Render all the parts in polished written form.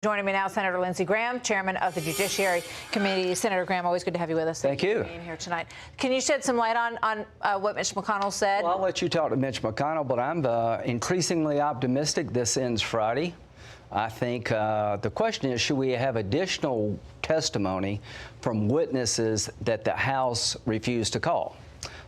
Joining me now, Senator Lindsey Graham, chairman of the Judiciary Committee. Senator Graham, always good to have you with us. Thank you for being here tonight. Can you shed some light on what Mitch McConnell said? Well, I'll let you talk to Mitch McConnell, but I'm increasingly optimistic this ends Friday. I think the question is, should we have additional testimony from witnesses that the House refused to call?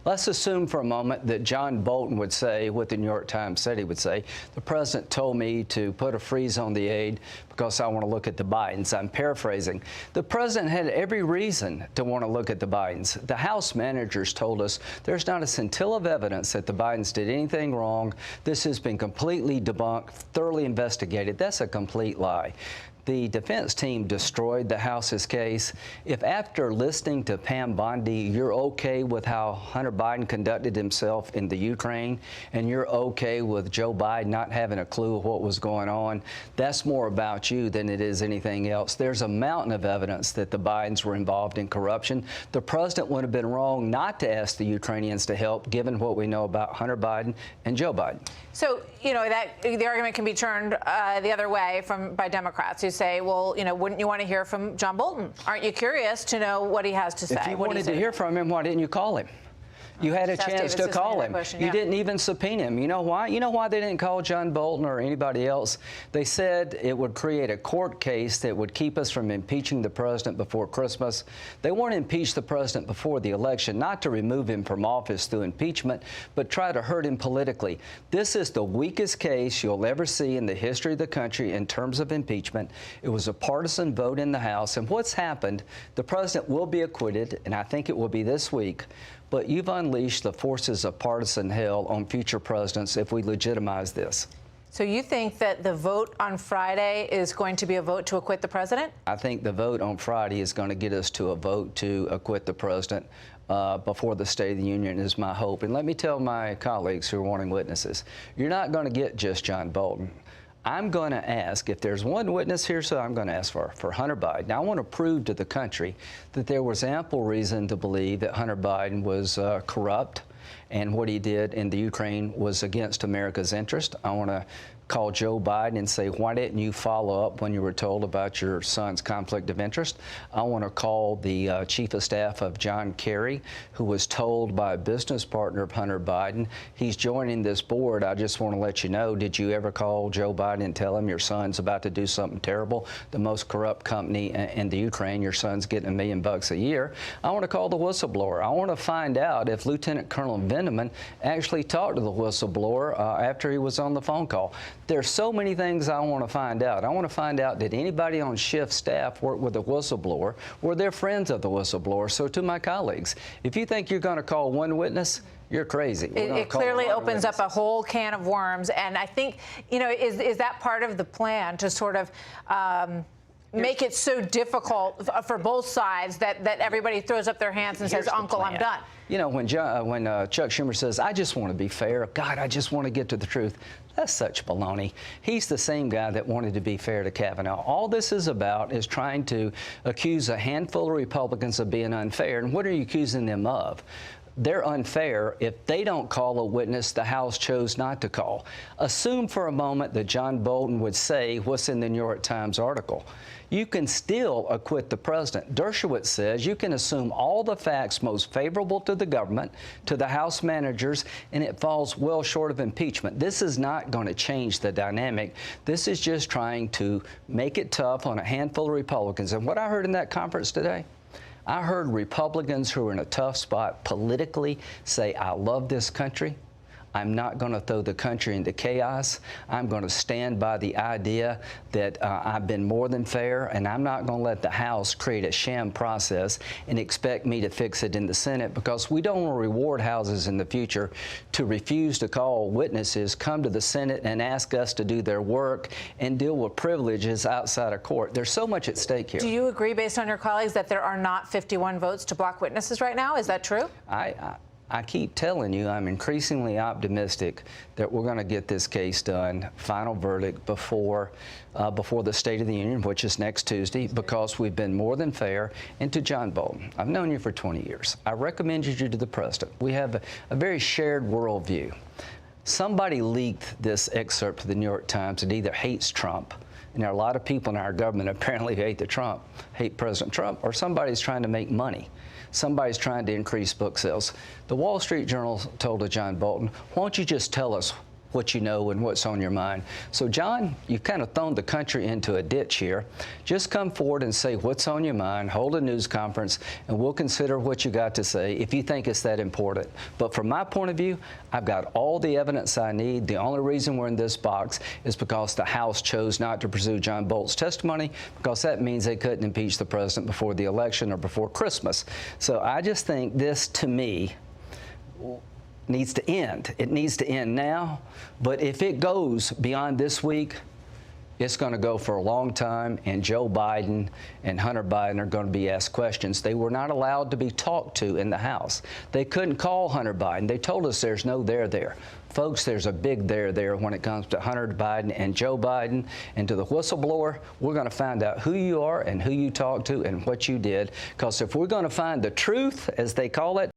Let's assume for a moment that John Bolton would say what the New York Times said he would say. The president told me to put a freeze on the aid because I want to look at the Bidens. I'm paraphrasing. The president had every reason to want to look at the Bidens. The House managers told us there's not a scintilla of evidence that the Bidens did anything wrong. This has been completely debunked, thoroughly investigated. That's a complete lie. The defense team destroyed the House's case. If after listening to Pam Bondi, you're okay with how Hunter Biden conducted himself in the Ukraine, and you're okay with Joe Biden not having a clue of what was going on, that's more about you than it is anything else. There's a mountain of evidence that the Bidens were involved in corruption. The president would have been wrong not to ask the Ukrainians to help, given what we know about Hunter Biden and Joe Biden. So, you know, that the argument can be turned the other way by Democrats who say, well, you know, wouldn't you want to hear from John Bolton? Aren't you curious to know what he has to say? If you wanted to hear from him, why didn't you call him? You had a chance to call him. You didn't even subpoena him. You know why? You know why they didn't call John Bolton or anybody else? They said it would create a court case that would keep us from impeaching the president before Christmas. They want to impeach the president before the election, not to remove him from office through impeachment, but try to hurt him politically. This is the weakest case you'll ever see in the history of the country in terms of impeachment. It was a partisan vote in the House. And what's happened, the president will be acquitted, and I think it will be this week. But you've unleashed the forces of partisan hell on future presidents if we legitimize this. So you think that the vote on Friday is going to be a vote to acquit the president? I think the vote on Friday is going to get us to a vote to acquit the president before the State of the Union is my hope. And let me tell my colleagues who are wanting witnesses, you're not going to get just John Bolton. I'm going to ask, if there's one witness here, so I'm going to ask for Hunter Biden. Now, I want to prove to the country that there was ample reason to believe that Hunter Biden was corrupt and what he did in the Ukraine was against America's interest. I want to call Joe Biden and say, why didn't you follow up when you were told about your son's conflict of interest? I want to call the chief of staff of John Kerry, who was told by a business partner of Hunter Biden, he's joining this board. I just want to let you know, did you ever call Joe Biden and tell him your son's about to do something terrible? The most corrupt company in the Ukraine, your son's getting $1 million a year. I want to call the whistleblower. I want to find out if Lieutenant Colonel Vendeman actually talked to the whistleblower after he was on the phone call. There's so many things I want to find out. I want to find out, did anybody on Schiff's staff work with the whistleblower? Were they friends of the whistleblower? So to my colleagues, if you think you're going to call one witness, you're crazy. It clearly opens up a whole can of worms. And I think, you know, is that part of the plan to sort of make it so difficult for both sides that everybody throws up their hands and says, Uncle, I'm done? You know, when Chuck Schumer says, I just want to be fair, God, I just want to get to the truth, that's such baloney. He's the same guy that wanted to be fair to Kavanaugh. All this is about is trying to accuse a handful of Republicans of being unfair. And what are you accusing them of? They're unfair if they don't call a witness the House chose not to call. Assume for a moment that John Bolton would say what's in the New York Times article. You can still acquit the president. Dershowitz says you can assume all the facts most favorable to the government, to the House managers, and it falls well short of impeachment. This is not going to change the dynamic. This is just trying to make it tough on a handful of Republicans. And what I heard in that conference today, I heard Republicans who are in a tough spot politically say, I love this country. I'm not going to throw the country into chaos. I'm going to stand by the idea that I've been more than fair, and I'm not going to let the House create a sham process and expect me to fix it in the Senate, because we don't want to reward houses in the future to refuse to call witnesses, come to the Senate and ask us to do their work and deal with privileges outside of court. There's so much at stake here. Do you agree, based on your colleagues, that there are not 51 votes to block witnesses right now? Is that true? I keep telling you, I'm increasingly optimistic that we're going to get this case done, final verdict, before the State of the Union, which is next Tuesday, because we've been more than fair. And to John Bolton, I've known you for 20 years. I recommended you to the president. We have a very shared worldview. Somebody leaked this excerpt to the New York Times that either hates Trump and there are a lot of people in our government apparently who hate President Trump, or somebody's trying to make money. Somebody's trying to increase book sales. The Wall Street Journal told John Bolton, why don't you just tell us what you know and what's on your mind? So, John, you've kind of thrown the country into a ditch here. Just come forward and say what's on your mind, hold a news conference, and we'll consider what you got to say if you think it's that important. But from my point of view, I've got all the evidence I need. The only reason we're in this box is because the House chose not to pursue John Bolton's testimony, because that means they couldn't impeach the president before the election or before Christmas. So I just think this, to me, needs to end. It needs to end now. But if it goes beyond this week, it's going to go for a long time, and Joe Biden and Hunter Biden are going to be asked questions. They were not allowed to be talked to in the House. They couldn't call Hunter Biden. They told us there's no there there. Folks, there's a big there when it comes to Hunter Biden and Joe Biden. And to the whistleblower, we're going to find out who you are and who you talked to and what you did. Because if we're going to find the truth, as they call it,